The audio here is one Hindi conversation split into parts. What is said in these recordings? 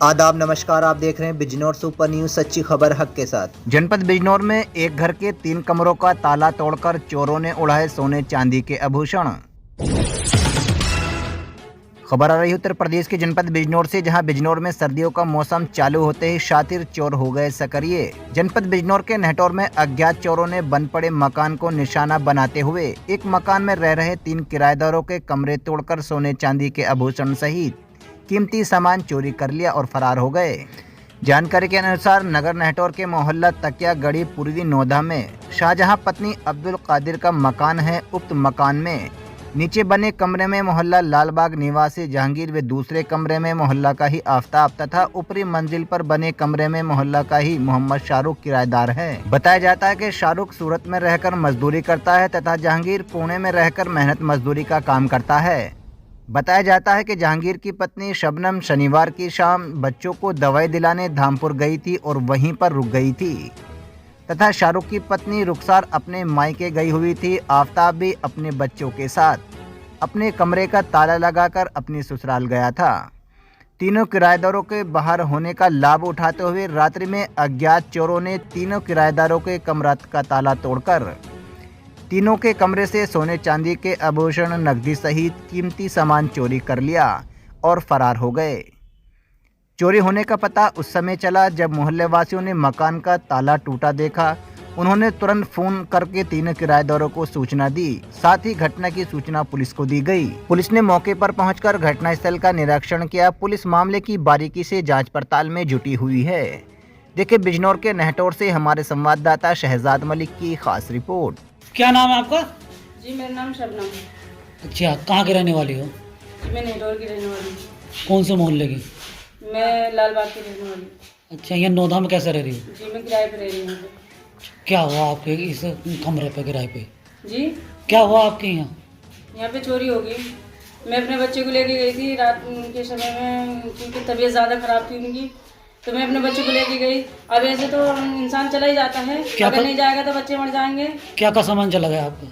आदाब नमस्कार, आप देख रहे हैं बिजनौर सुपर न्यूज, सच्ची खबर हक के साथ। जनपद बिजनौर में एक घर के 3 कमरों का ताला तोड़कर चोरों ने उड़ाए सोने चांदी के आभूषण। खबर आ रही है उत्तर प्रदेश के जनपद बिजनौर से, जहां बिजनौर में सर्दियों का मौसम चालू होते ही शातिर चोर हो गए सक्रिय। जनपद बिजनौर के नहटौर में अज्ञात चोरों ने बन पड़े मकान को निशाना बनाते हुए एक मकान में रह रहे 3 किराएदारों के कमरे तोड़कर सोने चांदी के आभूषण सहित कीमती सामान चोरी कर लिया और फरार हो गए। जानकारी के अनुसार नगर नहटौर के मोहल्ला तकिया गढ़ी पूर्वी नोधा में शाहजहां पत्नी अब्दुल कादिर का मकान है। उक्त मकान में नीचे बने कमरे में मोहल्ला लालबाग निवासी जहांगीर व दूसरे कमरे में मोहल्ला का ही आफ्ताब तथा ऊपरी मंजिल पर बने कमरे में मोहल्ला का ही मोहम्मद शाहरुख किराएदार है। बताया जाता है कि शाहरुख सूरत में रहकर मजदूरी करता है तथा जहांगीर पुणे में रहकर मेहनत मजदूरी का काम करता है। बताया जाता है कि जहांगीर की पत्नी शबनम शनिवार की शाम बच्चों को दवाई दिलाने धामपुर गई थी और वहीं पर रुक गई थी तथा शाहरुख की पत्नी रुखसार अपने मायके गई हुई थी। आफ्ताब भी अपने बच्चों के साथ अपने कमरे का ताला लगाकर अपनी ससुराल गया था। तीनों किराएदारों के बाहर होने का लाभ उठाते हुए रात्रि में अज्ञात चोरों ने तीनों किराएदारों के कमरा का ताला तोड़कर तीनों के कमरे से सोने चांदी के आभूषण नकदी सहित कीमती सामान चोरी कर लिया और फरार हो गए। चोरी होने का पता उस समय चला जब मोहल्ले वासियों ने मकान का ताला टूटा देखा। उन्होंने तुरंत फोन करके तीनों किराएदारों को सूचना दी। साथ ही घटना की सूचना पुलिस को दी गई। पुलिस ने मौके पर पहुंचकर घटनास्थल का निरीक्षण किया। पुलिस मामले की बारीकी से जांच पड़ताल में जुटी हुई है। देखिए बिजनौर के नहटौर से हमारे संवाददाता शहजाद मलिक की खास रिपोर्ट। क्या नाम है आपका? जी मेरा नाम शबनम है। अच्छा, कहाँ के रहने वाली हो? जी मैं नेटौर की रहने वाली हूँ। कौन से मोहल्ले की? मैं लालबाग की रहने वाली हूँ। अच्छा, यहाँ नौधा में कैसे रह रही हो? जी मैं किराए पे रह रही हूँ। क्या हुआ आपके इस कमरे पे किराए पे? जी क्या हुआ आपके यहाँ? यहाँ पे चोरी हो गई। मैं अपने बच्चे को लेके गई थी रात के समय में, क्योंकि तबीयत ज़्यादा ख़राब थी उनकी, तो मैं अपने बच्चे को लेके गई। अब ऐसे तो इंसान चला ही जाता है, अगर नहीं जाएगा तो बच्चे मर जाएंगे। क्या का सामान चला गया आपका?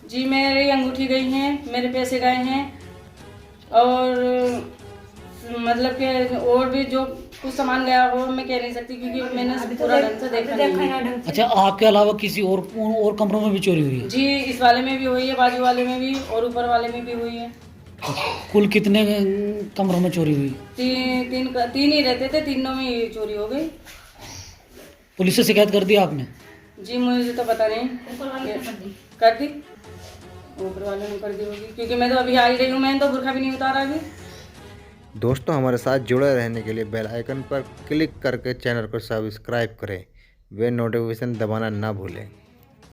जी मेरी अंगूठी गई हैं, मेरे पैसे गए हैं और मतलब कि और भी जो कुछ सामान गया हो मैं कह नहीं सकती, क्योंकि मैंने पूरा ढंग से देखा नहीं है। अच्छा, आपके अलावा किसी और कमरों में भी चोरी हुई है? जी इस वाले में भी हुई है, बाजू वाले में भी और ऊपर वाले में भी हुई है। कुल कितने कमरों में चोरी हुई? तीन ही रहते थे, तीनों में ही चोरी हो गई। पुलिस से शिकायत कर दी आपने? जी मुझे तो पता नहीं, कर दी ऊपर वाले ने कर दी होगी, क्योंकि मैं तो अभी आ ही रही हूँ। मैंने तो बुरखा भी नहीं उतारा अभी। दोस्तों, हमारे साथ जुड़े रहने के लिए बेल आइकन पर क्लिक करके चैनल को सब्सक्राइब करें व नोटिफिकेशन दबाना ना भूलें।